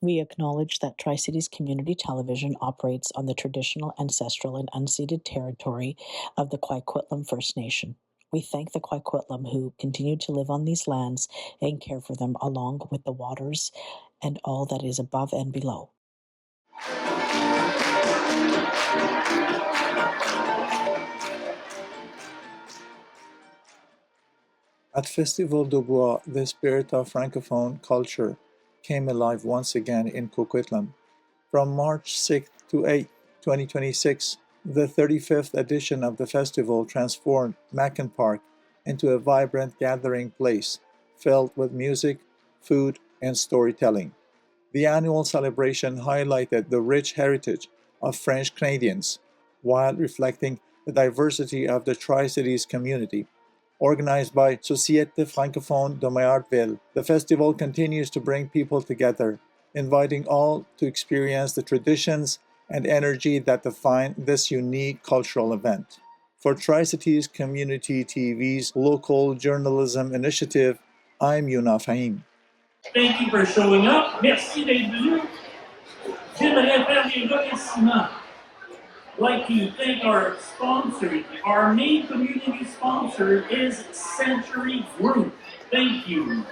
We acknowledge that Tri-Cities Community Television operates on the traditional, ancestral, and unceded territory of the Coquitlam First Nation. We thank the Coquitlam who continue to live on these lands and care for them along with the waters and all that is above and below. At Festival du Bois, the spirit of francophone culture came alive once again in Coquitlam. From March 6 to 8, 2026, the 35th edition of the festival transformed Mackin Park into a vibrant gathering place filled with music, food, and storytelling. The annual celebration highlighted the rich heritage of French Canadians while reflecting the diversity of the Tri-Cities community. Organized by Société francophone de Maillardville, the festival continues to bring people together, inviting all to experience the traditions and energy that define this unique cultural event. For Tri-Cities Community TV's local journalism initiative, I'm Yuna Fahim. Thank you for showing up. Merci d'être venu. J'aimerais faire des remerciements. I'd like to thank our sponsors. Our main community sponsor is Century Group. Thank you.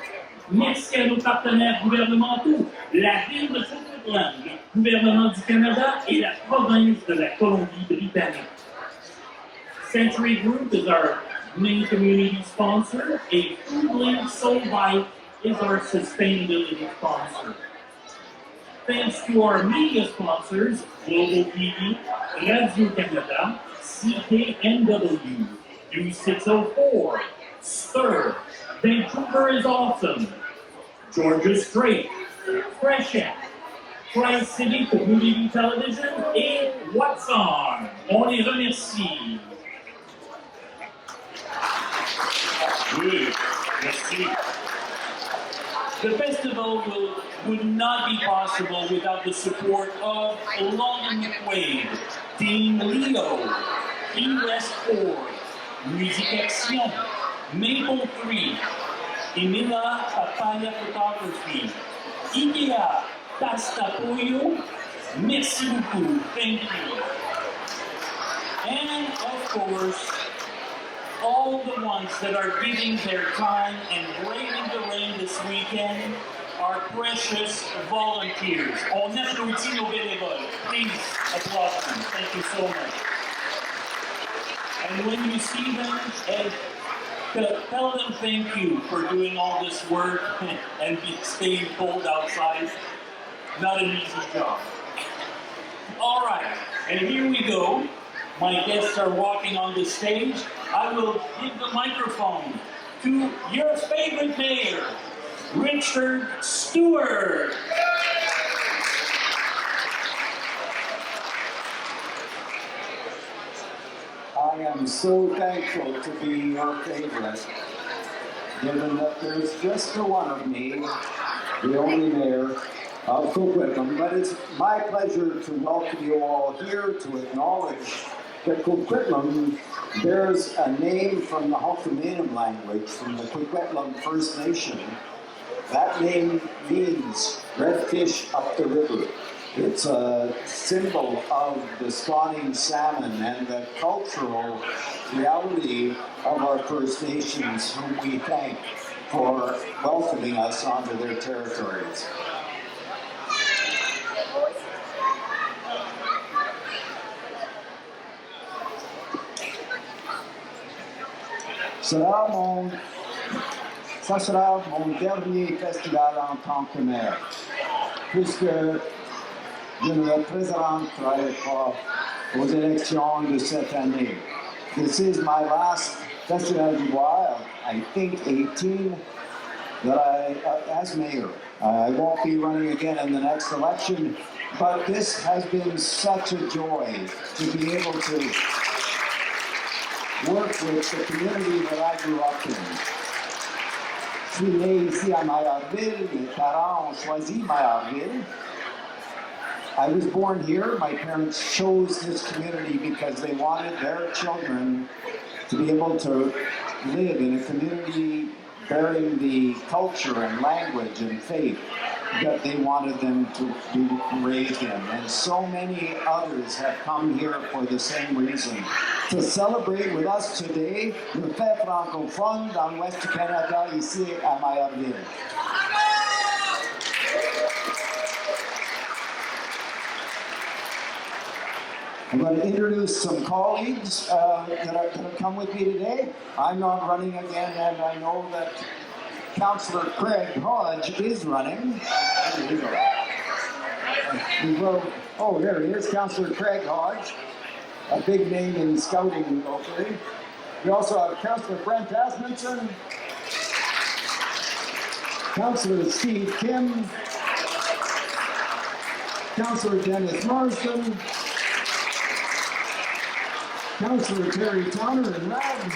Merci à nos partenaires gouvernementaux, la Ville de Coquitlam, le gouvernement du Canada et la province de la Colombie-Britannique. Century Group is our main community sponsor. A food link sold by is our sustainability sponsor. Thanks to our media sponsors, Global TV, Radio-Canada, CKNW, U604, Stir, Vancouver is Awesome, Georgia Strait, Fresh App, Tri-City Community Television et What's On. On les remercie. Oui, merci. The festival would not be possible without the support of Long Wave, Team Leo, E-Rest 4, Musique Action, Maple 3, Emila Papaya Photography, IKEA, Pasta Pollo, merci beaucoup, thank you. And of course, all the ones that are giving their time and braving the rain this weekend are precious volunteers. On applaudit nos bénévoles. Please applaud them. Thank you so much. And when you see them, tell them thank you for doing all this work and staying cold outside. Not an easy job. All right, and here we go. My guests are walking on the stage. I will give the microphone to your favorite mayor, Richard Stewart. I am so thankful to be your favorite, given that there's just the one of me, the only mayor of Coquitlam. But it's my pleasure to welcome you all here to acknowledge that Coquitlam bears a name from the Hokumenum language, from the Coquitlam First Nation. That name means red fish up the river. It's a symbol of the spawning salmon and the cultural reality of our First Nations, whom we thank for welcoming us onto their territories. Ça sera mon dernier festival en tant que maire, puisque je ne me présenterai pas aux élections de cette année. This is my last Festival du Bois, I think 18, that as mayor. I won't be running again in the next election, but this has been such a joy to be able to work with the community that I grew up in. Je suis né ici à Maillardville. Mes parents ont choisi Maillardville. I was born here. My parents chose this community because they wanted their children to be able to live in a community bearing the culture and language and faith that they wanted them to be raised in. And so many others have come here for the same reason. To celebrate with us today le fait francophone dans l'Ouest du Canada, ici à Maillardville. I'm going to introduce some colleagues that are going to come with me today. I'm not running again, and I know that Councillor Craig Hodge is running. Oh, there he is, Councillor Craig Hodge, a big name in scouting locally. We also have Councillor Brent Asmundson, Councillor Steve Kim, Councillor Dennis Marsden, Councillor Terry Towner and Rab,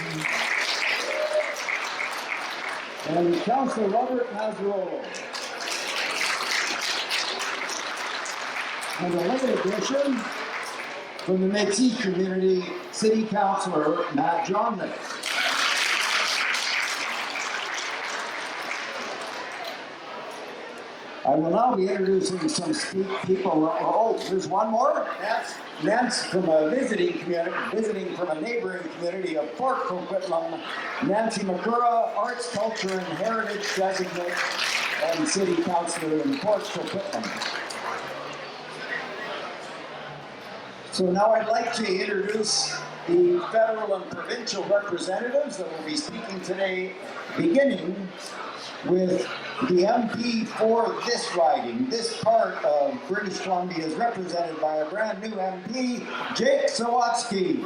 and Councillor Robert Mazzarolo. And a late addition from the Métis community, City Councillor Matt Johnson. I will now be introducing some people. Oh, there's one more. Nance from a visiting from a neighboring community of Port Coquitlam. Nancy McCurra, Arts, Culture and Heritage Designate and City Councillor in Port Coquitlam. So now I'd like to introduce the federal and provincial representatives that will be speaking today, beginning with the MP for this riding. This part of British Columbia is represented by a brand new MP, Jake Sawatsky.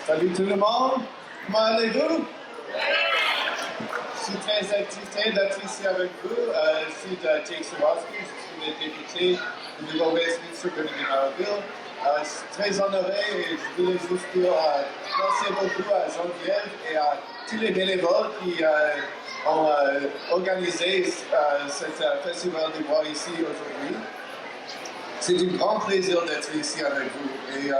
Salut tout le monde, comment allez-vous? Je suis très d'être ici avec vous. Je suis Jake Sawatsky, je suis le député du Nouveau-Westminster de Maillardville. Je suis très honoré et je voulais juste dire merci beaucoup à Geneviève et à tous les bénévoles qui ont organisé ce Festival du Bois ici aujourd'hui. C'est un grand plaisir d'être ici avec vous. Et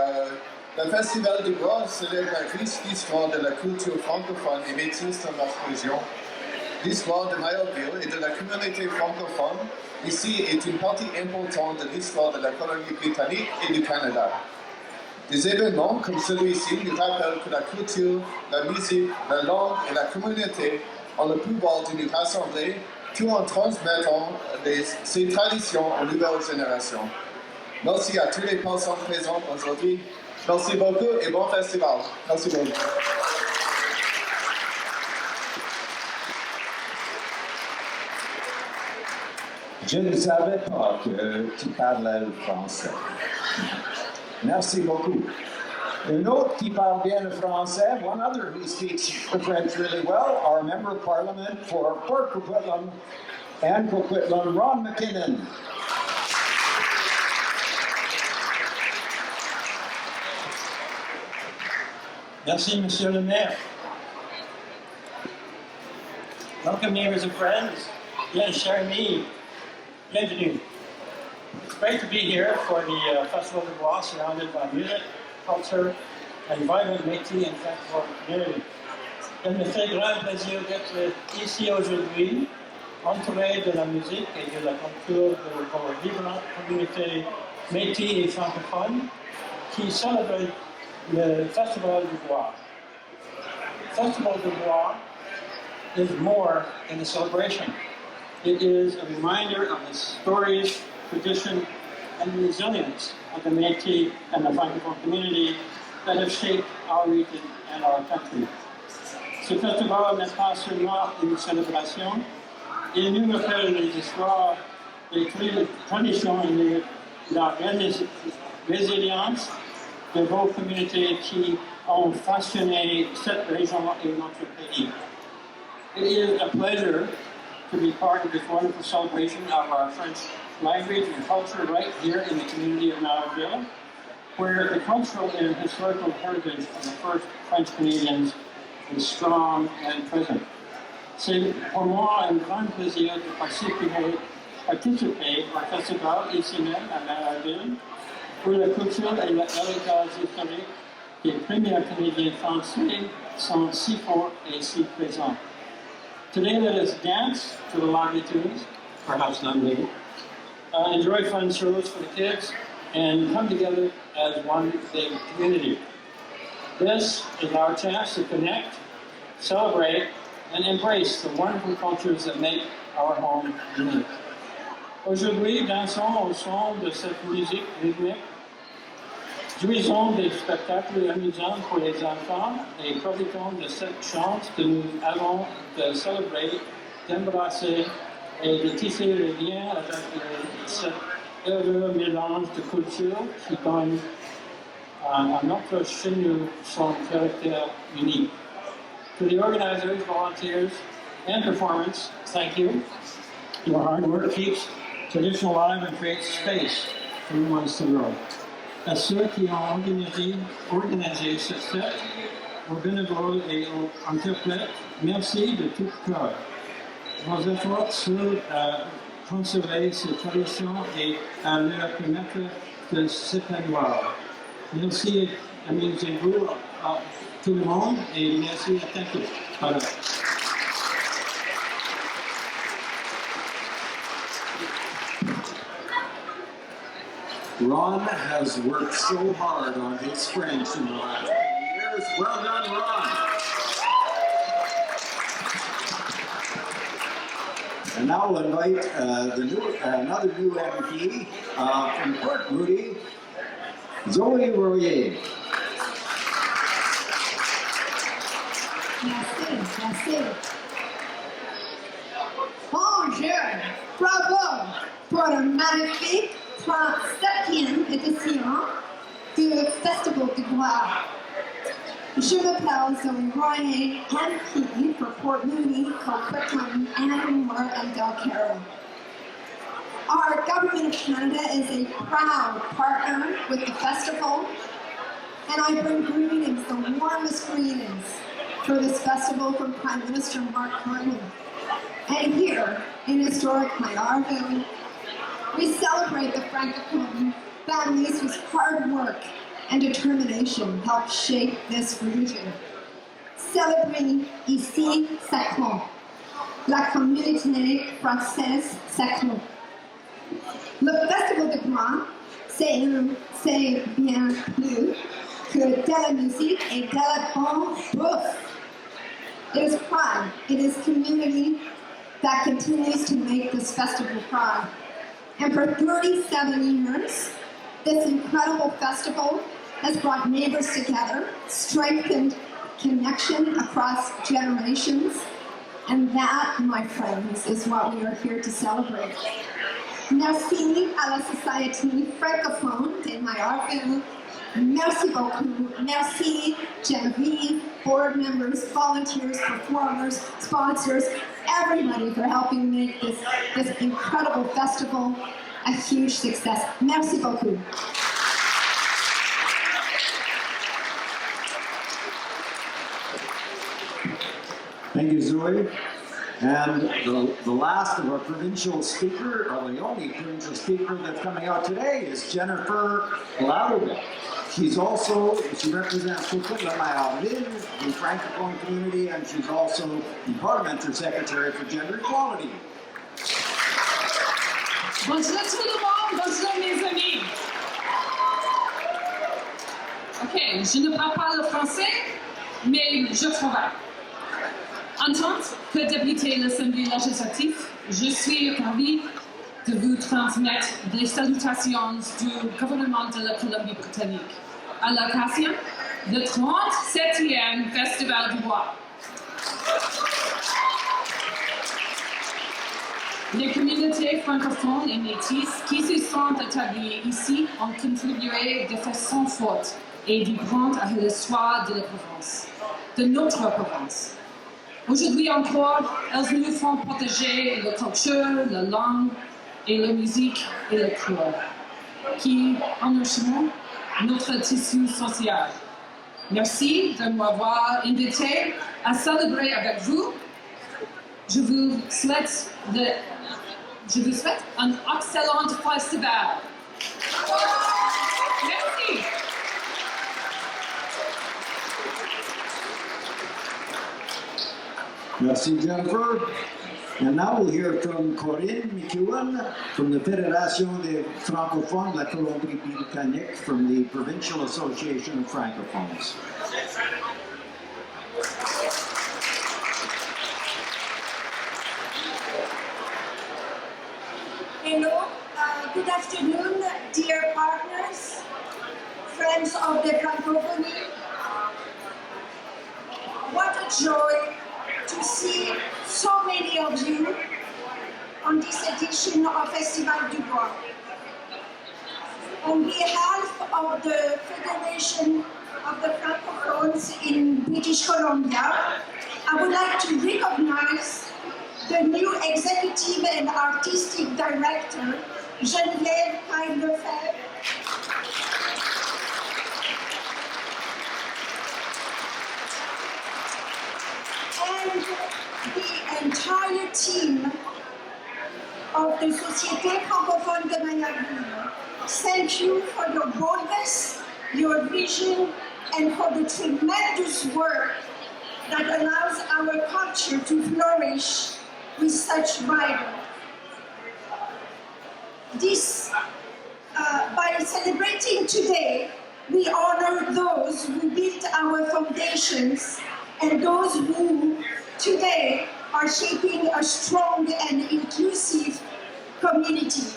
le Festival du Bois célèbre la riche histoire de la culture francophone et métisse dans notre région. L'histoire de Maillardville et de la communauté francophone ici est une partie importante de l'histoire de la colonie britannique et du Canada. Des événements comme celui-ci nous rappellent que la culture, la musique, la langue et la communauté ont le pouvoir de nous rassembler tout en transmettant ces traditions aux nouvelles générations. Merci à toutes les personnes présentes aujourd'hui. Merci beaucoup et bon festival. Merci beaucoup. Je ne savais pas que tu parlais le français. Merci beaucoup. Un autre qui parle bien le français, one other who speaks the French really well, our Member of Parliament for Port Coquitlam and Coquitlam, Ron McKinnon. Merci, Monsieur le Maire. Welcome, neighbors and friends. Bien, cher ami. Bienvenue. It's great to be here for the Festival du Bois, surrounded by music, culture, and vibrant Métis and francophone community. Il me fait grand plaisir d'être ici aujourd'hui, entouré de la musique et de la culture de vos vibrantes communautés Métis et francophones qui célèbrent le Festival du Bois. The Festival du Bois is more than a celebration. It is a reminder of the stories, tradition, and resilience of the Métis and the francophone community that have shaped our region and our country. Ce festival n'est pas seulement une célébration, il nous rappelle les histoires, les traditions et la résilience de vos communautés qui ont façonné cette région et notre pays. It is a pleasure to be part of this wonderful celebration of our French language and culture right here in the community of Maillardville, where the cultural and historical heritage of the first French Canadians is strong and present. C'est pour moi un grand plaisir de participer au festival ici même à Maillardville, pour la culture et l'héritage historique, les premiers Canadiens français sont si forts et si présents. Today, let us dance to the lively tunes, perhaps not me, enjoy fun shows for the kids, and come together as one big community. This is our chance to connect, celebrate, and embrace the wonderful cultures that make our home unique. Aujourd'hui, dansons au son de cette musique rythmique. Jouissons des spectacles amusants pour les enfants et profitons de cette chance que nous avons de célébrer, d'embrasser et de tisser les liens avec cet heureux mélange de cultures qui donne à notre chez nous son caractère unique. To the organizers, volunteers, and performers, thank you. Your hard work keeps tradition alive and creates space for new ones to grow. À ceux qui ont organisé cette fête, aux bénévoles et aux interprètes, merci de tout cœur. Vos efforts sur conserver ces traditions et à leur permettre de s'épanouir. Merci et amusez-vous à tout le monde et merci à tous. Voilà. Ron has worked so hard on his French in the last few years. Well done, Ron. And now we'll invite another new MP from Port Moody, Zoe Royer. Merci. Bonjour, bravo pour le magnifique 37e édition du Festival du Bois. Je m'appelle Zoe Royer, MP for Port Moody, Coquitlam, Anmore, and Delcaro. Our Government of Canada is a proud partner with the festival, and I bring greetings, the warmest greetings, for this festival from Prime Minister Mark Carney. And here in historic Maillardville, we celebrate the francophone families whose hard work and determination helped shape this region. Célébrons ici sacrons, la communauté française sacrons. Le Festival du Bois, c'est bien plus que de la musique et de la bonne bouffe. It is pride, it is community that continues to make this festival proud. And for 37 years, this incredible festival has brought neighbors together, strengthened connection across generations, and that, my friends, is what we are here to celebrate. Merci à la Société francophone de Maillardville. Merci beaucoup. Merci, Genevieve, board members, volunteers, performers, sponsors, everybody for helping make this incredible festival a huge success. Merci beaucoup. Thank you, Zoe. And the last of our provincial speaker, or the only provincial speaker that's coming out today, is Jennifer Maillardville. She represents Coquitlam Maillardville, the francophone community, and she's also the parliamentary secretary for gender equality. Bonjour tout le monde, bonjour mes amis. Ok, je ne parle pas le français, mais je travaille. En tant que député de l'Assemblée législative, je suis ravie de vous transmettre les salutations du gouvernement de la Colombie-Britannique à l'occasion du 37e Festival du Bois. Les communautés francophones et métisses qui se sont établies ici ont contribué de façon forte et vibrante à l'histoire de la province, de notre province. Aujourd'hui encore, elles nous font partager la culture, la langue et la musique et le couleur, qui enrichissent notre tissu social. Merci de m'avoir invité à célébrer avec vous. Je vous souhaite un excellent festival. Merci, Jennifer. And now we'll hear from Corinne McEwen from the Fédération des francophones de la Colombie-Britannique from the Provincial Association of Francophones. Hello, good afternoon, dear partners, friends of the francophonie. What a joy to see so many of you on this edition of Festival du Bois. On behalf of the Federation of the Francophones in British Columbia, I would like to recognize the new Executive and Artistic Director, Geneviève Lefebvre, and the entire team of the Société francophone de Maillardville. Thank you for your boldness, your vision, and for the tremendous work that allows our culture to flourish with such vigor. By celebrating today, we honor those who built our foundations and those who today are shaping a strong and inclusive community.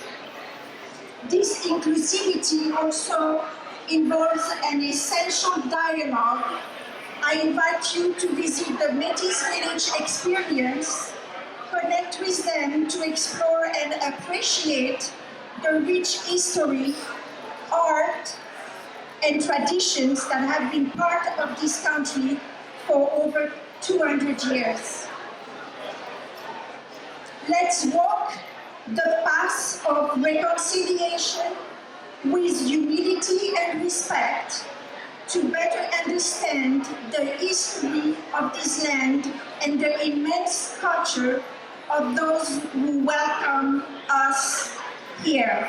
This inclusivity also involves an essential dialogue. I invite you to visit the Métis Village experience, connect with them to explore and appreciate the rich history, art, and traditions that have been part of this country for over 200 years. Let's walk the path of reconciliation with humility and respect to better understand the history of this land and the immense culture of those who welcome us here.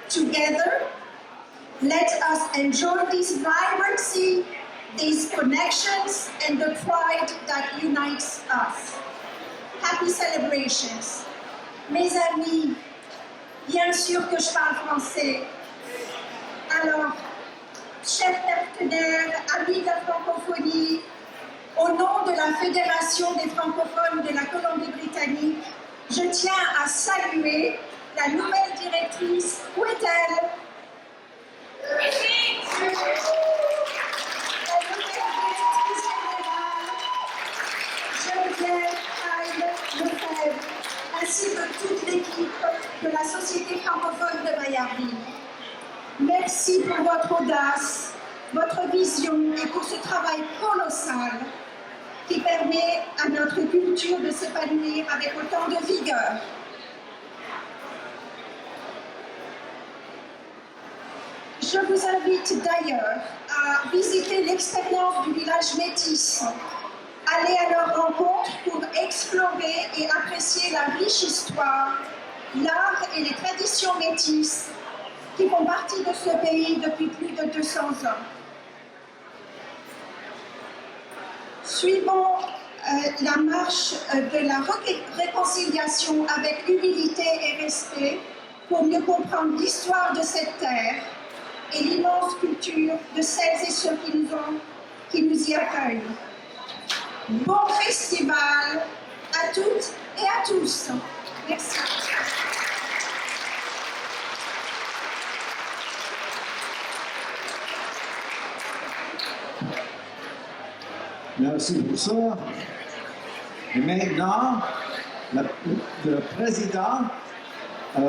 Together, let us enjoy this vibrancy, these connections, and the pride that unites us. Happy celebrations. Mes amis, bien sûr que je parle français. Alors, chers partenaires, amis de la francophonie, au nom de la Fédération des francophones de la Colombie-Britannique, je tiens à saluer la nouvelle directrice. Où est-elle? La nouvelle directrice générale, Geneviève Lefebvre, ainsi que toute l'équipe de la Société francophone de Maillardville. Merci pour votre audace, votre vision et pour ce travail colossal qui permet à notre culture de s'épanouir avec autant de vigueur. Je vous invite d'ailleurs à visiter l'expérience du village métis. Allez à leur rencontre pour explorer et apprécier la riche histoire, l'art et les traditions métisses qui font partie de ce pays depuis plus de 200 ans. Suivons la marche de la réconciliation avec humilité et respect pour mieux comprendre l'histoire de cette terre et l'immense culture de celles et ceux qui nous y accueillent. Bon festival à toutes et à tous. Merci. Merci pour ça. Et maintenant, le président de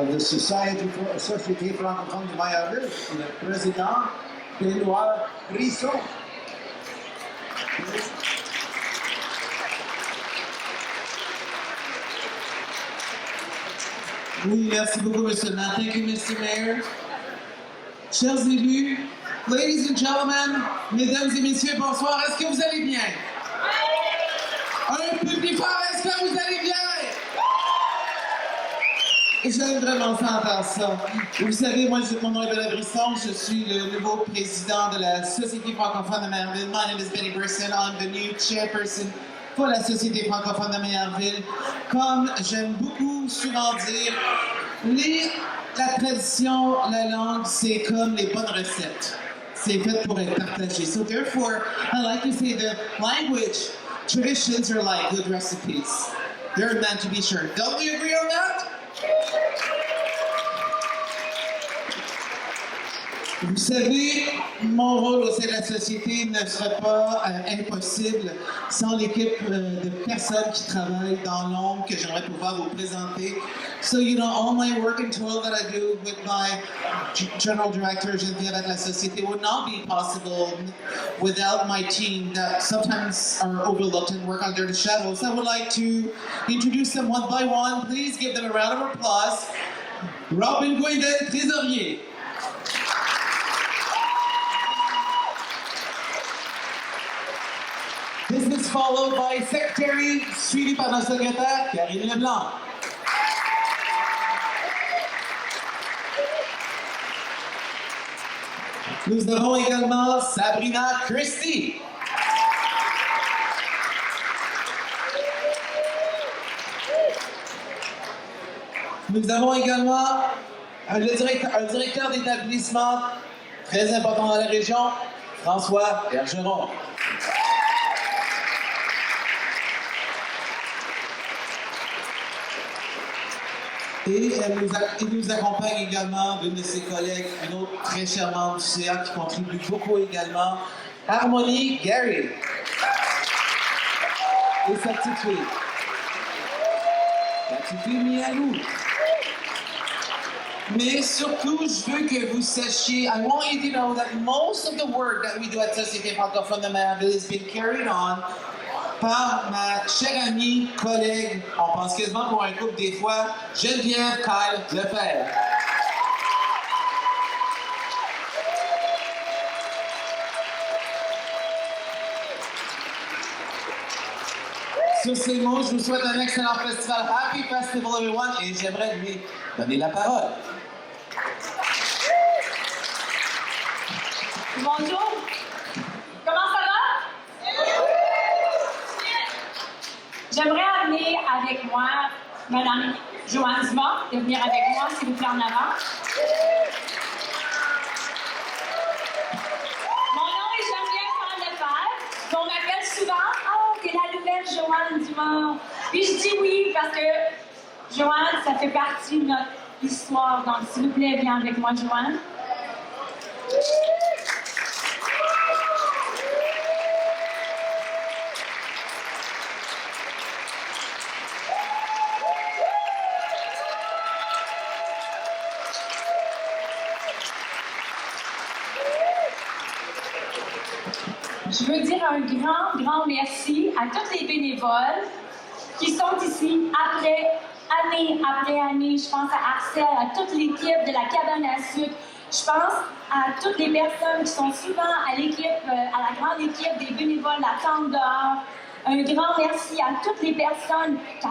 la Société francophone de Maillardville, le président Benoît Brisson. Oui, merci beaucoup, Mr. Mayor. Thank you, Mr. Mayor. Chers élus, ladies and gentlemen, mesdames et messieurs, bonsoir. Est-ce que vous allez bien? Un peu plus fort, est-ce que vous allez bien? J'aime vraiment ça entendre ça. Vous savez, moi, mon nom est Benoît Brisson. Je suis le nouveau président de la Société francophone de Maillardville. My name is Benny Brisson. I'm the new chairperson pour la Société francophone de Maillardville. Comme j'aime beaucoup souvent dire, la tradition, la langue, c'est comme les bonnes recettes. C'est fait pour être partagé. So therefore, I like to say that language, traditions are like good recipes. They're meant to be shared. Don't we agree on that? Vous savez, mon rôle au sein de la société ne serait pas impossible sans l'équipe de personnes qui travaillent dans l'ombre que j'aimerais pouvoir vous présenter. So, you know, all my work and toil that I do with my general director, Geneviève, at la société would not be possible without my team that sometimes are overlooked and work under the shadows. I would like to introduce them one by one. Please give them a round of applause. Robin Gwendon, trésorier. This is followed by secretary, suivi par notre secrétaire, Karine Leblanc. Nous avons également Sabrina Christie. Nous avons également un directeur d'établissement très important dans la région, François Bergeron. Et il nous accompagne également d'une de ses collègues, une autre très chère membre du CA qui contribue beaucoup également, Harmonie Gary. Et sa petite fille. La petite fille Mialou. Mais surtout, je veux que vous sachiez, I want you to know that most of the work that we do at Société francophone de Maillardville is being carried on par ma chère amie, collègue, on pense quasiment pour un couple des fois, Geneviève Kyle Lefebvre. Sur ces mots, je vous souhaite un excellent festival. Happy Festival, everyone, et j'aimerais lui donner la parole. Bonjour. Comment ça va? J'aimerais amener avec moi Madame Joanne Dumas de venir avec moi, s'il vous plaît, en avant. Mon nom est Geneviève Lefebvre. On m'appelle souvent « Oh, t'es la nouvelle Joanne Dumas ». Puis je dis oui parce que Joanne, ça fait partie de notre histoire. Donc, s'il vous plaît, viens avec moi, Joanne. Je veux dire un grand merci à tous les bénévoles qui sont ici année après année. Je pense à Arcel, à toute l'équipe de la cabane à sucre. Je pense à toutes les personnes qui sont souvent à l'équipe, à la grande équipe des bénévoles, la tente dehors. Un grand merci à toutes les personnes qui,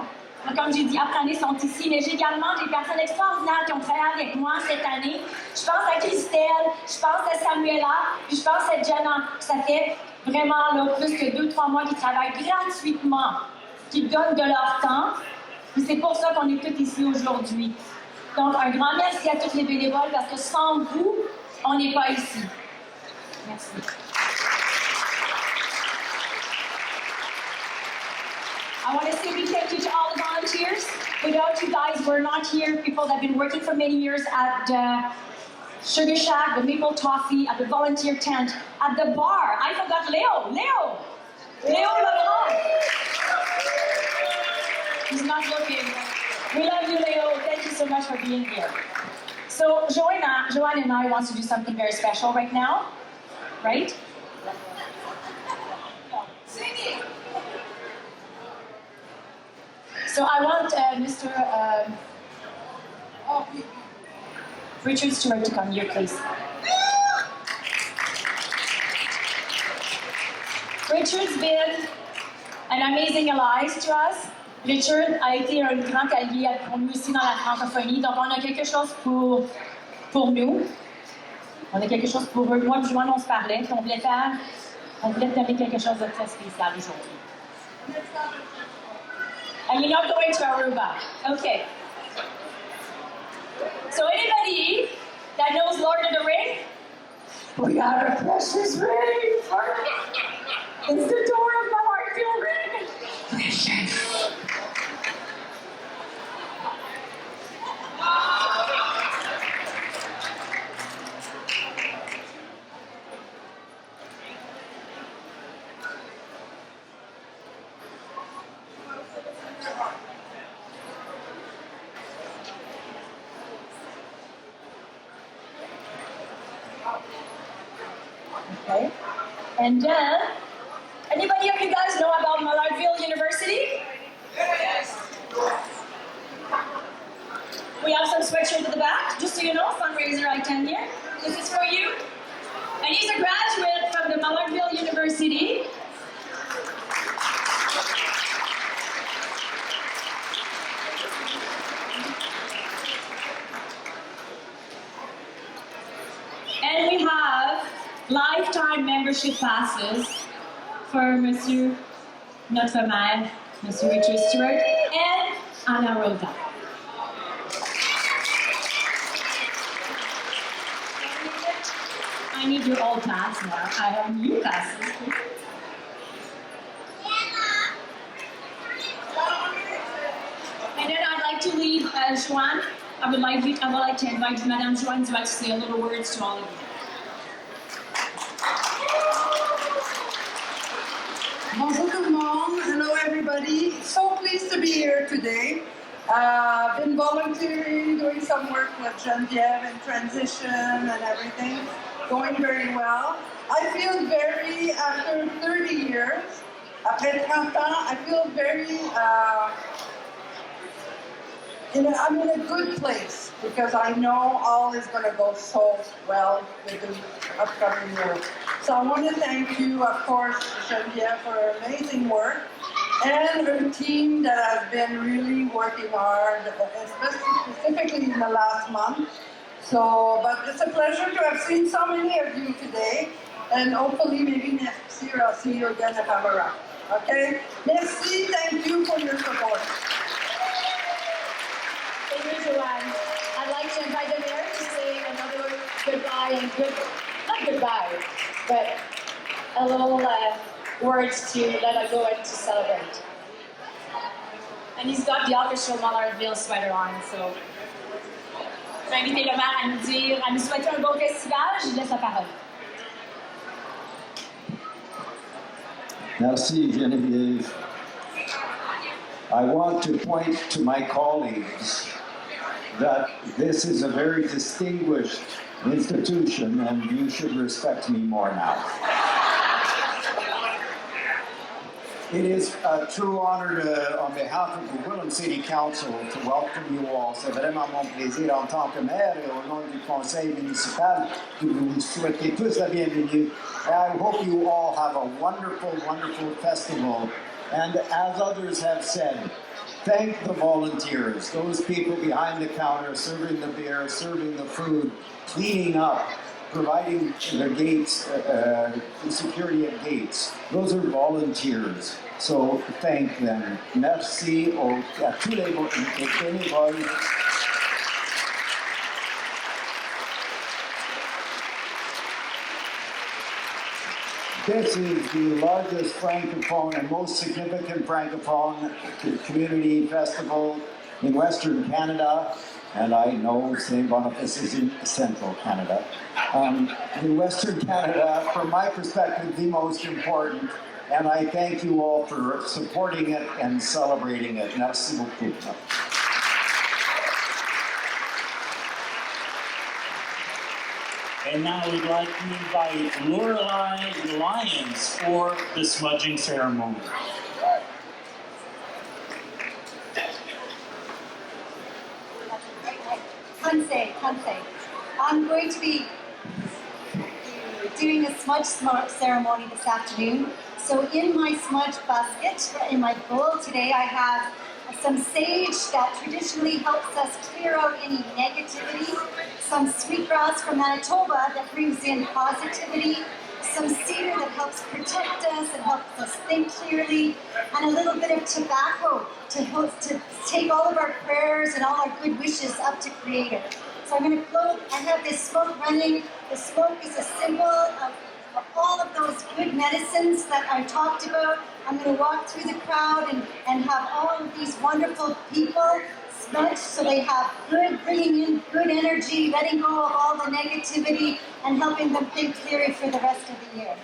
comme j'ai dit, après année sont ici. Mais j'ai également des personnes extraordinaires qui ont travaillé avec moi cette année. Je pense à Christelle, je pense à Samuela, puis je pense à Jenna. Ça fait vraiment là, plus que 2-3 mois qu'ils travaillent gratuitement, qui donnent de leur temps. Et c'est pour ça qu'on est tous ici aujourd'hui. Donc, un grand merci à tous les bénévoles parce que sans vous, on n'est pas ici. Merci. I want to say a big thank you to all the volunteers. Without you guys, we're not here. People that have been working for many years at Sugar Shack, the Maple Toffee, at the volunteer tent, at the bar. I forgot Leo Legrand. He's not looking. We love you, Leo. Thank you so much for being here. So Joanne and I want to do something very special right now, right? Singing. So I want Mr. Richard Stewart to come here, please. Richard's been an amazing ally to us. Richard a été un grand allié pour nous aussi dans la francophonie. Donc, on a quelque chose pour nous. On a quelque chose pour eux. Moi et Joanne, on se parlait. Puis on voulait donner quelque chose de très spécial aujourd'hui. And you're not going to Aruba. Okay. So anybody that knows Lord of the Ring? We got a precious ring. It's the door of Maillardville ring. Precious. Okay. And then, anybody of you guys know about Maillardville University? Yes. We have some sweatshirts at the back, just so you know, fundraiser I-10 here. This is for you. And he's a graduate from the Maillardville University. And we have lifetime membership passes for Monsieur, notre maire, Monsieur Richard Stewart, and Anna Rhoda. I need your old pass now. I have new passes. And then I'd like to leave Joanne. I would like to invite Madame Joanne to say a little words to all of you. Bonjour tout le monde. Hello everybody. So pleased to be here today. Been volunteering, doing some work with Geneviève in transition and everything. Going very well. I feel very, after 30 years, après 30 ans, I feel very, I'm in a good place because I know all is going to go so well with the upcoming year. So I want to thank you, of course, Geneviève, for her amazing work and her team that has been really working hard, specifically in the last month. So, but it's a pleasure to have seen so many of you today, and hopefully maybe next year I'll see you again at Amara. Okay? Merci, thank you for your support. Thank you, Joanne. I'd like to invite the mayor to say another goodbye and not goodbye, but a little words to let us go and to celebrate. And he's got the official Maillardville sweater on, so. Je vais inviter le maire à nous souhaiter un bon festival. Je lui laisse la parole. Merci, Geneviève. I want to point to my colleagues that this is a very distinguished institution and you should respect me more now. It is a true honor on behalf of the Coquitlam City Council to welcome you all. C'est vraiment mon plaisir en tant que maire et au nom du conseil municipal de vous souhaiter tous la bienvenue. I hope you all have a wonderful, wonderful festival. And as others have said, thank the volunteers, those people behind the counter, serving the beer, serving the food, cleaning up, providing the gates, the security at gates. Those are volunteers. So thank them. Merci à tous les bénévoles. This is the largest francophone and most significant francophone community festival in Western Canada, and I know St. Boniface is in central Canada. In Western Canada, from my perspective, the most important, and I thank you all for supporting it and celebrating it. Merci beaucoup. And now we'd like to invite Lorelei Lyons for the smudging ceremony. Kansei. I'm going to be doing a smudge ceremony this afternoon. So in my smudge basket, in my bowl today, I have some sage that traditionally helps us clear out any negativity, some sweetgrass from Manitoba that brings in positivity, some cedar that helps protect us and helps us think clearly, and a little bit of tobacco to take all of our prayers and all our good wishes up to Creator. So I'm going to float. I have this smoke running. The smoke is a symbol of all of those good medicines that I talked about. I'm going to walk through the crowd and have all of these wonderful people smudged so they have bringing in good energy, letting go of all the negativity, and helping them think clearly for the rest of the year.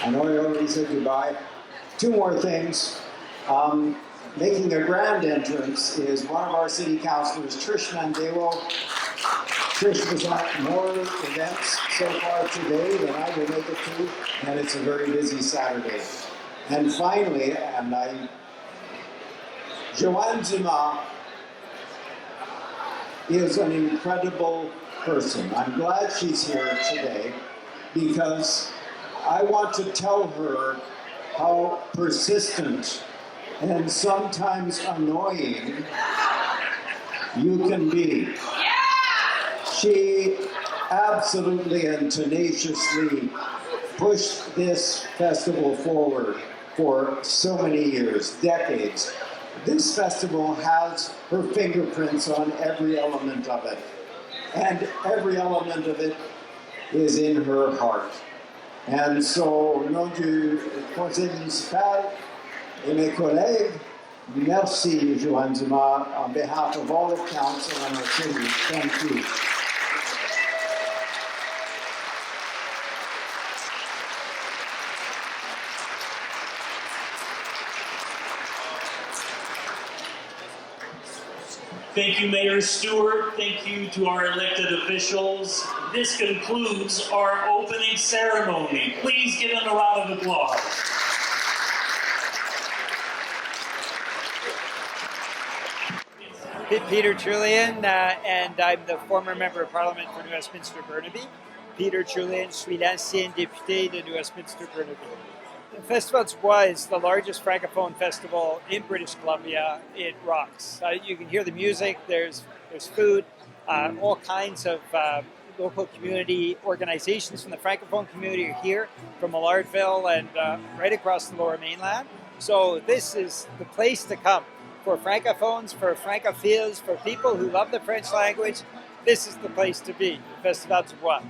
I know I already said goodbye. Two more things. Making a grand entrance is one of our city councilors, Trish Mandewo. Trish was at more events so far today than I will make it to, and it's a very busy Saturday. And finally, Joanne Dumas is an incredible person. I'm glad she's here today because I want to tell her how persistent and sometimes annoying you can be. She absolutely and tenaciously pushed this festival forward for so many years, decades. This festival has her fingerprints on every element of it, and every element of it is in her heart. And so, au nom du conseil municipal et mes collègues, merci, Joanne Dumas, on behalf of all of council and our city. Thank you. Thank you, Mayor Stewart. Thank you to our elected officials. This concludes our opening ceremony. Please give them a round of applause. Peter Julian, and I'm the former Member of Parliament for New Westminster Burnaby. Peter Julian, je suis l'ancien député de New Westminster Burnaby. The Festival du Bois is the largest francophone festival in British Columbia. It rocks. You can hear the music, there's food, all kinds of local community organizations from the francophone community are here, from Maillardville and right across the Lower Mainland. So this is the place to come. For francophones, for francophiles, for people who love the French language, this is the place to be, the Festival du Bois.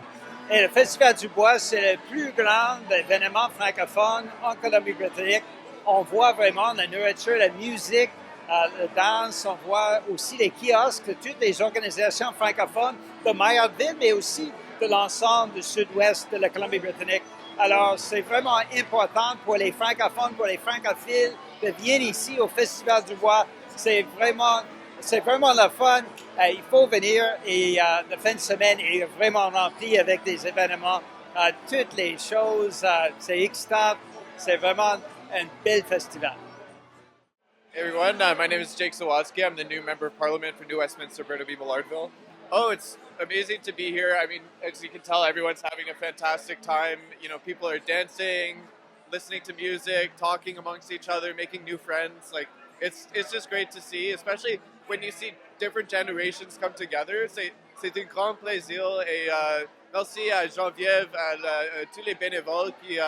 Et le Festival du Bois, c'est le plus grand événement francophone en Colombie-Britannique. On voit vraiment la nourriture, la musique, la danse, on voit aussi les kiosques de toutes les organisations francophones de Maillardville, mais aussi de l'ensemble du sud-ouest de la Colombie-Britannique. Alors, c'est vraiment important pour les francophones, pour les francophiles, de venir ici au Festival du Bois. C'est vraiment le fun. Il faut venir et la fin de semaine est vraiment rempli avec des événements. Toutes les choses, c'est excitant. C'est vraiment un bel festival. Hey everyone, my name is Jake Sawatsky. I'm the new Member of Parliament for New Westminster Burnaby Maillardville. Oh, it's amazing to be here. I mean, as you can tell, everyone's having a fantastic time. You know, people are dancing, listening to music, talking amongst each other, making new friends. Like, it's just great to see, especially when you see different generations come together. C'est un grand plaisir et merci à Geneviève, à tous les bénévoles qui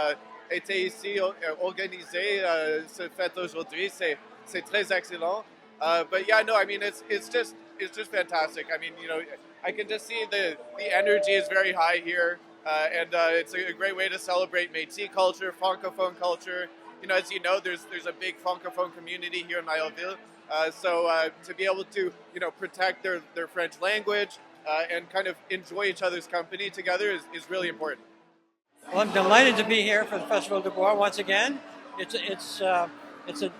étaient ici organisés cette fête aujourd'hui. C'est très excellent. But yeah, no, I mean, it's just fantastic. I mean, you know, I can just see the energy is very high here, and it's a great way to celebrate Métis culture, francophone culture. You know, as you know, there's a big francophone community here in Maillardville. So to be able to, you know, protect their French language and kind of enjoy each other's company together is really important. Well, I'm delighted to be here for the Festival du Bois once again. It's an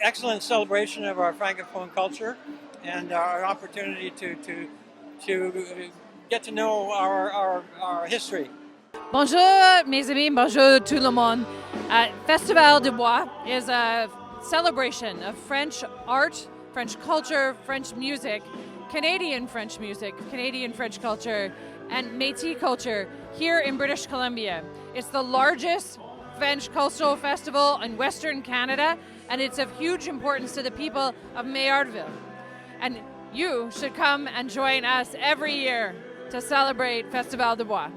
excellent celebration of our francophone culture and our opportunity to get to know our history. Bonjour mes amis, bonjour tout le monde. Festival du Bois is a celebration of French art, French culture, French music, Canadian French music, Canadian French culture, and Métis culture here in British Columbia. It's the largest French cultural festival in Western Canada, and it's of huge importance to the people of Maillardville. And you should come and join us every year to celebrate Festival du Bois.